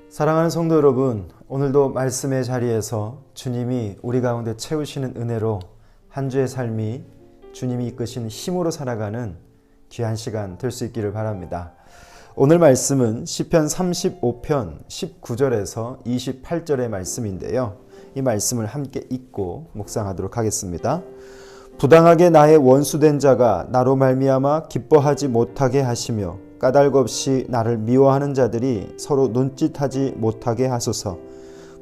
사랑하는 성도 여러분, 오늘도 말씀의 자리에서 주님이 우리 가운데 채우시는 은혜로 한 주의 삶이 주님이 이끄신 힘으로 살아가는 귀한 시간 될 수 있기를 바랍니다. 오늘 말씀은 시편 35편 19절에서 28절의 말씀인데요. 이 말씀을 함께 읽고 묵상하도록 하겠습니다. 부당하게 나의 원수된 자가 나로 말미암아 기뻐하지 못하게 하시며 까닭 없이 나를 미워하는 자들이 서로 눈짓하지 못하게 하소서.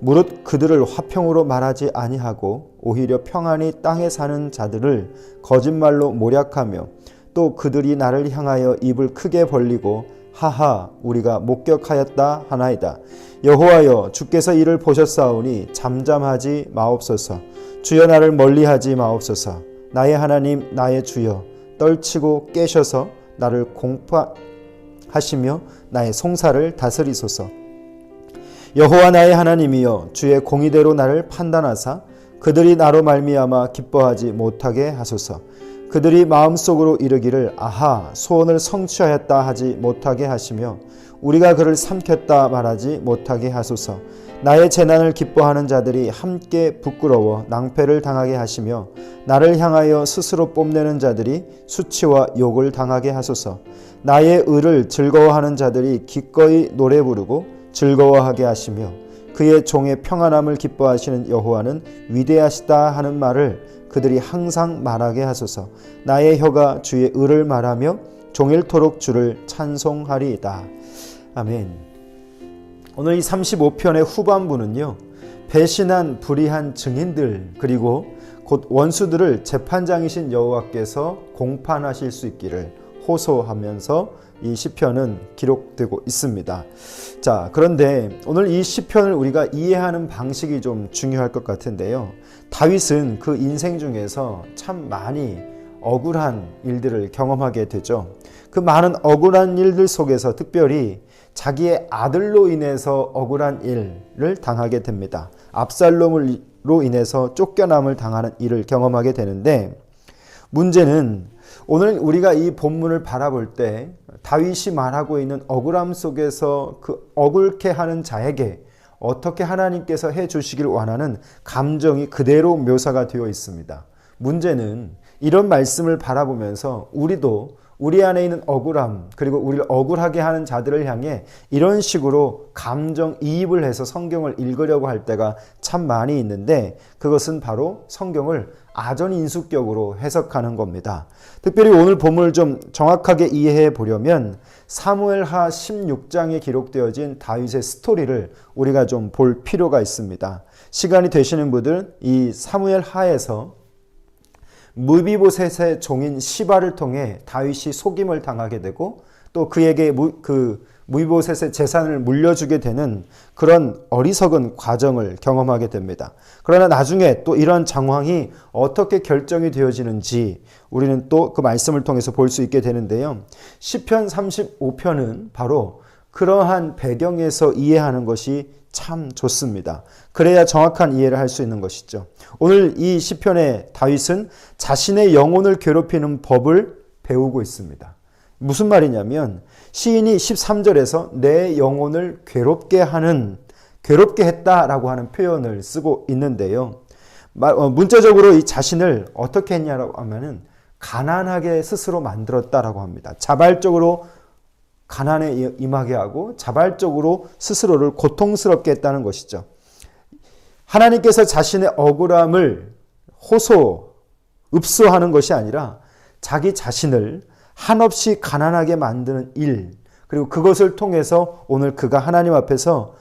무릇 그들을 화평으로 말하지 아니하고 오히려 평안히 땅에 사는 자들을 거짓말로 모략하며 또 그들이 나를 향하여 입을 크게 벌리고 하하 우리가 목격하였다 하나이다. 여호와여 주께서 이를 보셨사오니 잠잠하지 마옵소서. 주여 나를 멀리하지 마옵소서. 나의 하나님 나의 주여 떨치고 깨셔서 나를 공포하시며 나의 송사를 다스리소서. 여호와 나의 하나님이여 주의 공의대로 나를 판단하사 그들이 나로 말미암아 기뻐하지 못하게 하소서. 그들이 마음속으로 이르기를 아하 소원을 성취하였다 하지 못하게 하시며 우리가 그를 삼켰다 말하지 못하게 하소서. 나의 재난을 기뻐하는 자들이 함께 부끄러워 낭패를 당하게 하시며 나를 향하여 스스로 뽐내는 자들이 수치와 욕을 당하게 하소서. 나의 의를 즐거워하는 자들이 기꺼이 노래 부르고 즐거워하게 하시며 그의 종의 평안함을 기뻐하시는 여호와는 위대하시다 하는 말을 그들이 항상 말하게 하소서. 나의 혀가 주의 의를 말하며 종일토록 주를 찬송하리이다. 아멘. 오늘 이 35편의 후반부는요, 배신한 불의한 증인들 그리고 곧 원수들을 재판장이신 여호와께서 공판하실 수 있기를 호소하면서 이 시편은 기록되고 있습니다. 자, 그런데 오늘 이 시편을 우리가 이해하는 방식이 좀 중요할 것 같은데요. 다윗은 그 인생 중에서 참 많이 억울한 일들을 경험하게 되죠. 그 많은 억울한 일들 속에서 특별히 자기의 아들로 인해서 억울한 일을 당하게 됩니다. 압살롬으로 인해서 쫓겨남을 당하는 일을 경험하게 되는데, 문제는 오늘 우리가 이 본문을 바라볼 때 다윗이 말하고 있는 억울함 속에서 그 억울케 하는 자에게 어떻게 하나님께서 해주시길 원하는 감정이 그대로 묘사가 되어 있습니다. 문제는 이런 말씀을 바라보면서 우리도 우리 안에 있는 억울함 그리고 우리를 억울하게 하는 자들을 향해 이런 식으로 감정이입을 해서 성경을 읽으려고 할 때가 참 많이 있는데, 그것은 바로 성경을 아전인수격으로 해석하는 겁니다. 특별히 오늘 본문을 좀 정확하게 이해해 보려면 사무엘하 16장에 기록되어진 다윗의 스토리를 우리가 좀 볼 필요가 있습니다. 시간이 되시는 분들 이 사무엘하에서 무비보셋의 종인 시바를 통해 다윗이 속임을 당하게 되고 또 그에게 무비보셋의 재산을 물려주게 되는 그런 어리석은 과정을 경험하게 됩니다. 그러나 나중에 또 이런 상황이 어떻게 결정이 되어지는지 우리는 또 그 말씀을 통해서 볼 수 있게 되는데요. 시편 35편은 바로 그러한 배경에서 이해하는 것이 참 좋습니다. 그래야 정확한 이해를 할 수 있는 것이죠. 오늘 이 시편의 다윗은 자신의 영혼을 괴롭히는 법을 배우고 있습니다. 무슨 말이냐면 시인이 13절에서 내 영혼을 괴롭게 했다라고 하는 표현을 쓰고 있는데요. 문자적으로 이 자신을 어떻게 했냐라고 하면은 가난하게 스스로 만들었다라고 합니다. 자발적으로 가난에 임하게 하고 자발적으로 스스로를 고통스럽게 했다는 것이죠. 하나님께서 자신의 억울함을 읍소하는 것이 아니라 자기 자신을 한없이 가난하게 만드는 일, 그리고 그것을 통해서 오늘 그가 하나님 앞에서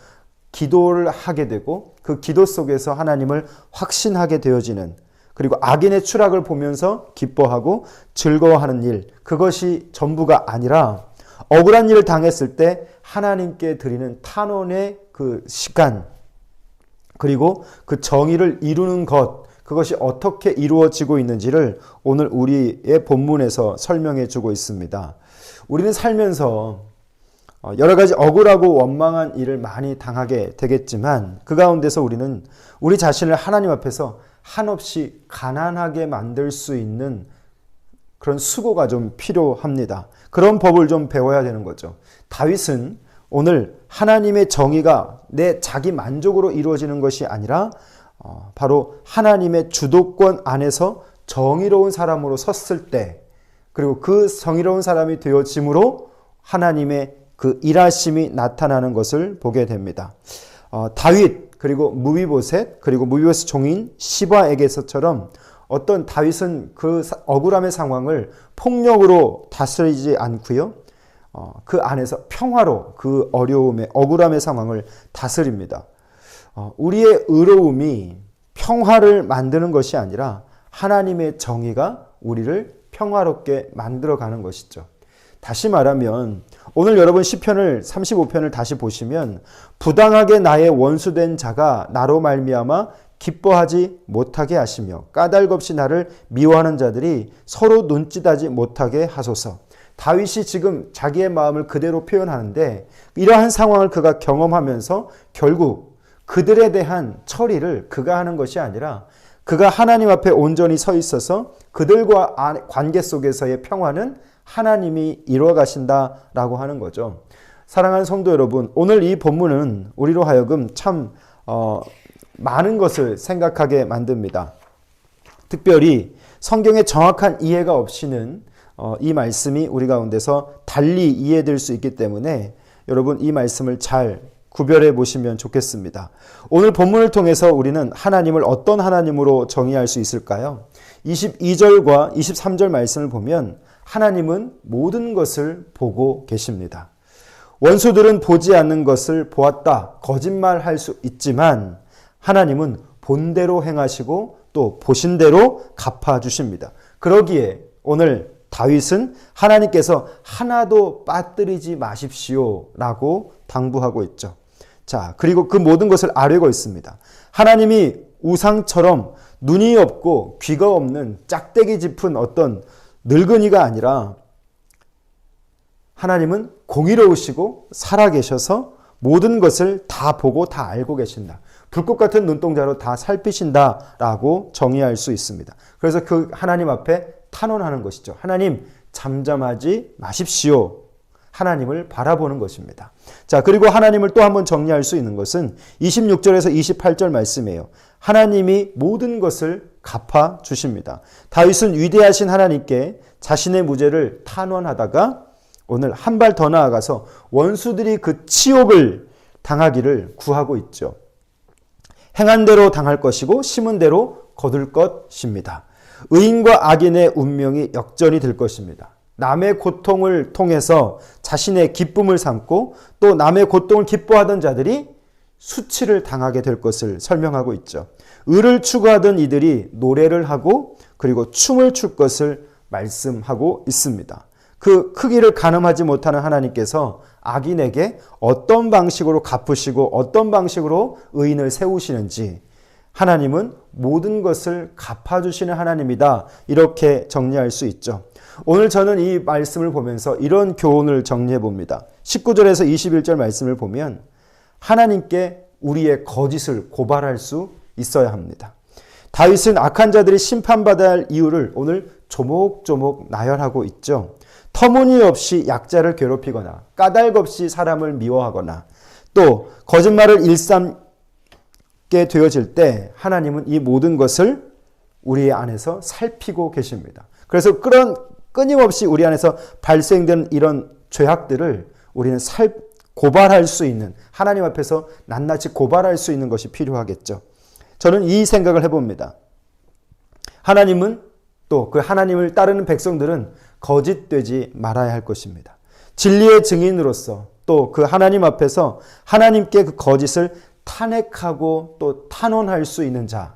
기도를 하게 되고 그 기도 속에서 하나님을 확신하게 되어지는, 그리고 악인의 추락을 보면서 기뻐하고 즐거워하는 일, 그것이 전부가 아니라 억울한 일을 당했을 때 하나님께 드리는 탄원의 그 시간, 그리고 그 정의를 이루는 것, 그것이 어떻게 이루어지고 있는지를 오늘 우리의 본문에서 설명해 주고 있습니다. 우리는 살면서 여러 가지 억울하고 원망한 일을 많이 당하게 되겠지만 그 가운데서 우리는 우리 자신을 하나님 앞에서 한없이 가난하게 만들 수 있는 그런 수고가 좀 필요합니다. 그런 법을 좀 배워야 되는 거죠. 다윗은 오늘 하나님의 정의가 내 자기 만족으로 이루어지는 것이 아니라 바로 하나님의 주도권 안에서 정의로운 사람으로 섰을 때, 그리고 그 정의로운 사람이 되어짐으로 하나님의 그 일하심이 나타나는 것을 보게 됩니다. 다윗 그리고 무비보셋 그리고 무비보셋 종인 시바에게서처럼 어떤 다윗은 그 억울함의 상황을 폭력으로 다스리지 않고요. 그 안에서 평화로 그 어려움의 억울함의 상황을 다스립니다. 우리의 의로움이 평화를 만드는 것이 아니라 하나님의 정의가 우리를 평화롭게 만들어가는 것이죠. 다시 말하면 오늘 여러분 시편을 35편을 다시 보시면 부당하게 나의 원수된 자가 나로 말미암아 기뻐하지 못하게 하시며 까닭없이 나를 미워하는 자들이 서로 눈짓하지 못하게 하소서. 다윗이 지금 자기의 마음을 그대로 표현하는데 이러한 상황을 그가 경험하면서 결국 그들에 대한 처리를 그가 하는 것이 아니라 그가 하나님 앞에 온전히 서 있어서 그들과 관계 속에서의 평화는 하나님이 이루어 가신다라고 하는 거죠. 사랑하는 성도 여러분, 오늘 이 본문은 우리로 하여금 참 많은 것을 생각하게 만듭니다. 특별히 성경의 정확한 이해가 없이는 이 말씀이 우리 가운데서 달리 이해될 수 있기 때문에 여러분 이 말씀을 잘 구별해 보시면 좋겠습니다. 오늘 본문을 통해서 우리는 하나님을 어떤 하나님으로 정의할 수 있을까요? 22절과 23절 말씀을 보면 하나님은 모든 것을 보고 계십니다. 원수들은 보지 않는 것을 보았다, 거짓말할 수 있지만 하나님은 본대로 행하시고 또 보신 대로 갚아주십니다. 그러기에 오늘 다윗은 하나님께서 하나도 빠뜨리지 마십시오 라고 당부하고 있죠. 자, 그리고 그 모든 것을 아뢰고 있습니다. 하나님이 우상처럼 눈이 없고 귀가 없는 짝대기 짚은 어떤 늙은이가 아니라 하나님은 공의로우시고 살아계셔서 모든 것을 다 보고 다 알고 계신다. 불꽃 같은 눈동자로 다 살피신다라고 정의할 수 있습니다. 그래서 그 하나님 앞에 탄원하는 것이죠. 하나님 잠잠하지 마십시오. 하나님을 바라보는 것입니다. 자, 그리고 하나님을 또 한번 정리할 수 있는 것은 26절에서 28절 말씀이에요. 하나님이 모든 것을 갚아 주십니다. 다윗은 위대하신 하나님께 자신의 무죄를 탄원하다가 오늘 한 발 더 나아가서 원수들이 그 치욕을 당하기를 구하고 있죠. 행한 대로 당할 것이고 심은 대로 거둘 것입니다. 의인과 악인의 운명이 역전이 될 것입니다. 남의 고통을 통해서 자신의 기쁨을 삼고 또 남의 고통을 기뻐하던 자들이 수치를 당하게 될 것을 설명하고 있죠. 의를 추구하던 이들이 노래를 하고 그리고 춤을 출 것을 말씀하고 있습니다. 그 크기를 가늠하지 못하는 하나님께서 악인에게 어떤 방식으로 갚으시고 어떤 방식으로 의인을 세우시는지 하나님은 모든 것을 갚아주시는 하나님이다. 이렇게 정리할 수 있죠. 오늘 저는 이 말씀을 보면서 이런 교훈을 정리해 봅니다. 19절에서 21절 말씀을 보면 하나님께 우리의 거짓을 고발할 수 있어야 합니다. 다윗은 악한 자들이 심판받아야 할 이유를 오늘 조목조목 나열하고 있죠. 터무니없이 약자를 괴롭히거나 까닭 없이 사람을 미워하거나 또 거짓말을 일삼게 되어질 때 하나님은 이 모든 것을 우리 안에서 살피고 계십니다. 그래서 끊임없이 우리 안에서 발생되는 이런 죄악들을 우리는 고발할 수 있는, 하나님 앞에서 낱낱이 고발할 수 있는 것이 필요하겠죠. 저는 이 생각을 해봅니다. 하나님은 또 그 하나님을 따르는 백성들은 거짓되지 말아야 할 것입니다. 진리의 증인으로서 또 그 하나님 앞에서 하나님께 그 거짓을 탄핵하고 또 탄원할 수 있는 자.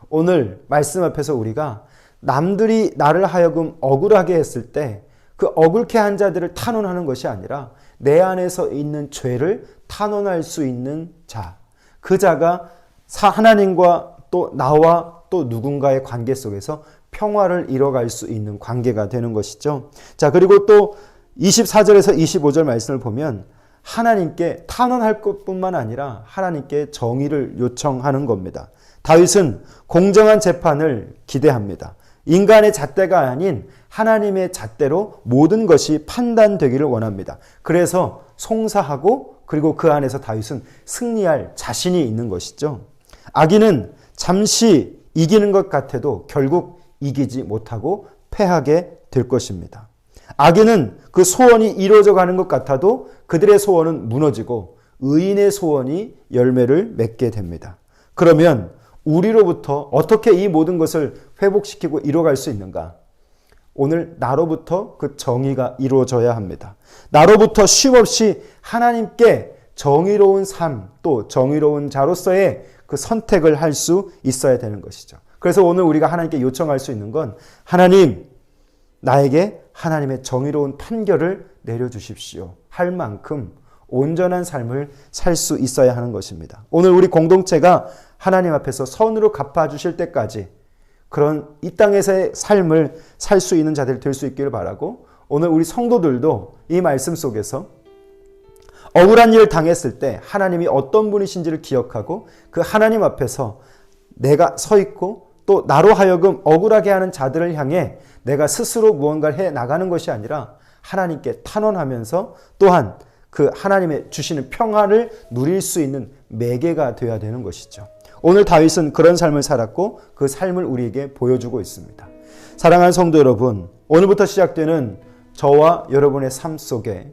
오늘 말씀 앞에서 우리가 남들이 나를 하여금 억울하게 했을 때 그 억울케 한 자들을 탄원하는 것이 아니라 내 안에서 있는 죄를 탄원할 수 있는 자. 그 자가 하나님과 또 나와 또 누군가의 관계 속에서 평화를 이뤄갈 수 있는 관계가 되는 것이죠. 자, 그리고 또 24절에서 25절 말씀을 보면 하나님께 탄원할 것뿐만 아니라 하나님께 정의를 요청하는 겁니다. 다윗은 공정한 재판을 기대합니다. 인간의 잣대가 아닌 하나님의 잣대로 모든 것이 판단되기를 원합니다. 그래서 송사하고 그리고 그 안에서 다윗은 승리할 자신이 있는 것이죠. 악인은 잠시 이기는 것 같아도 결국 이기지 못하고 패하게 될 것입니다. 악인은 그 소원이 이루어져 가는 것 같아도 그들의 소원은 무너지고 의인의 소원이 열매를 맺게 됩니다. 그러면 우리로부터 어떻게 이 모든 것을 회복시키고 이루어갈 수 있는가? 오늘 나로부터 그 정의가 이루어져야 합니다. 나로부터 쉼없이 하나님께 정의로운 삶, 또 정의로운 자로서의 그 선택을 할 수 있어야 되는 것이죠. 그래서 오늘 우리가 하나님께 요청할 수 있는 건 하나님, 나에게 하나님의 정의로운 판결을 내려주십시오. 할 만큼 온전한 삶을 살 수 있어야 하는 것입니다. 오늘 우리 공동체가 하나님 앞에서 선으로 갚아주실 때까지 그런 이 땅에서의 삶을 살 수 있는 자들이 될 수 있기를 바라고, 오늘 우리 성도들도 이 말씀 속에서 억울한 일을 당했을 때 하나님이 어떤 분이신지를 기억하고 그 하나님 앞에서 내가 서 있고 또 나로 하여금 억울하게 하는 자들을 향해 내가 스스로 무언가를 해 나가는 것이 아니라 하나님께 탄원하면서 또한 그 하나님의 주시는 평화를 누릴 수 있는 매개가 되어야 되는 것이죠. 오늘 다윗은 그런 삶을 살았고 그 삶을 우리에게 보여주고 있습니다. 사랑하는 성도 여러분, 오늘부터 시작되는 저와 여러분의 삶 속에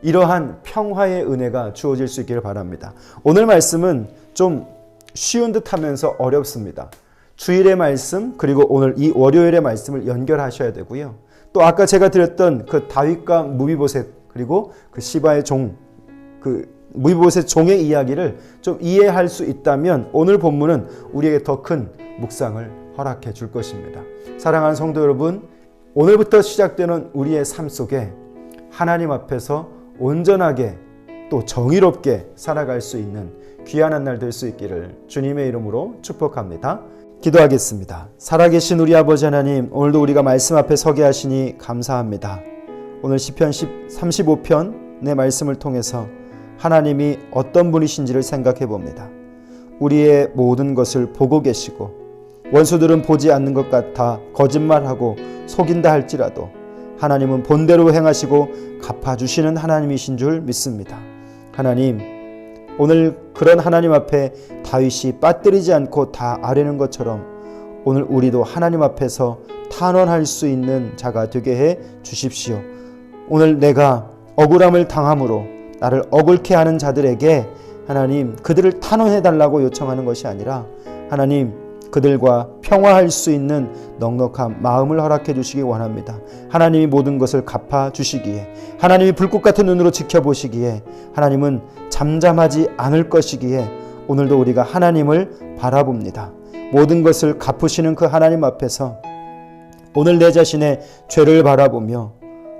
이러한 평화의 은혜가 주어질 수 있기를 바랍니다. 오늘 말씀은 좀 쉬운 듯 하면서 어렵습니다. 주일의 말씀 그리고 오늘 이 월요일의 말씀을 연결하셔야 되고요. 또 아까 제가 드렸던 그 다윗과 무비보셋 그리고 그 시바의 종, 그 무비보셋 종의 이야기를 좀 이해할 수 있다면 오늘 본문은 우리에게 더 큰 묵상을 허락해 줄 것입니다. 사랑하는 성도 여러분, 오늘부터 시작되는 우리의 삶 속에 하나님 앞에서 온전하게 또 정의롭게 살아갈 수 있는 귀한 한 날 될 수 있기를 주님의 이름으로 축복합니다. 기도하겠습니다. 살아계신 우리 아버지 하나님, 오늘도 우리가 말씀 앞에 서게 하시니 감사합니다. 오늘 시편 35편의 말씀을 통해서 하나님이 어떤 분이신지를 생각해 봅니다. 우리의 모든 것을 보고 계시고 원수들은 보지 않는 것 같아 거짓말하고 속인다 할지라도 하나님은 본대로 행하시고 갚아주시는 하나님이신 줄 믿습니다. 하나님, 오늘 그런 하나님 앞에 다윗이 빠뜨리지 않고 다 아뢰는 것처럼 오늘 우리도 하나님 앞에서 탄원할 수 있는 자가 되게 해 주십시오. 오늘 내가 억울함을 당함으로 나를 억울케 하는 자들에게 하나님 그들을 탄원해달라고 요청하는 것이 아니라 하나님 그들과 평화할 수 있는 넉넉한 마음을 허락해 주시기 원합니다. 하나님이 모든 것을 갚아 주시기에, 하나님이 불꽃 같은 눈으로 지켜보시기에, 하나님은 잠잠하지 않을 것이기에 오늘도 우리가 하나님을 바라봅니다. 모든 것을 갚으시는 그 하나님 앞에서 오늘 내 자신의 죄를 바라보며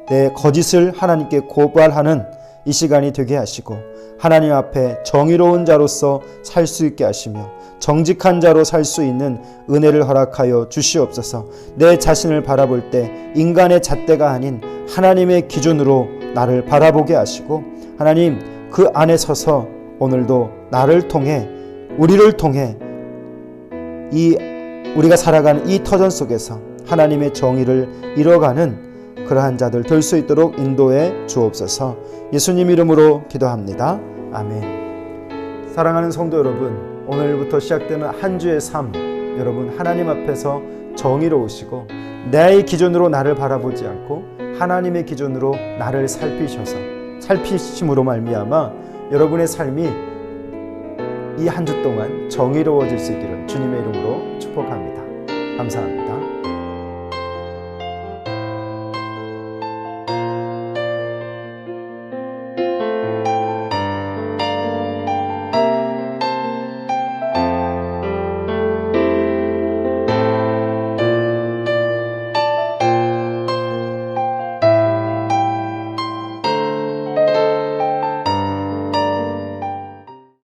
내 거짓을 하나님께 고발하는 이 시간이 되게 하시고 하나님 앞에 정의로운 자로서 살 수 있게 하시며 정직한 자로 살 수 있는 은혜를 허락하여 주시옵소서. 내 자신을 바라볼 때 인간의 잣대가 아닌 하나님의 기준으로 나를 바라보게 하시고 하나님 그 안에 서서 오늘도 나를 통해 우리를 통해 우리가 살아가는 이 터전 속에서 하나님의 정의를 이뤄가는 그러한 자들 될 수 있도록 인도해 주옵소서. 예수님 이름으로 기도합니다. 아멘. 사랑하는 성도 여러분, 오늘부터 시작되는 한 주의 삶, 여러분 하나님 앞에서 정의로우시고 내 기준으로 나를 바라보지 않고 하나님의 기준으로 나를 살피심으로 말미암아 여러분의 삶이 이 한 주 동안 정의로워질 수 있기를 주님의 이름으로 축복합니다. 감사합니다.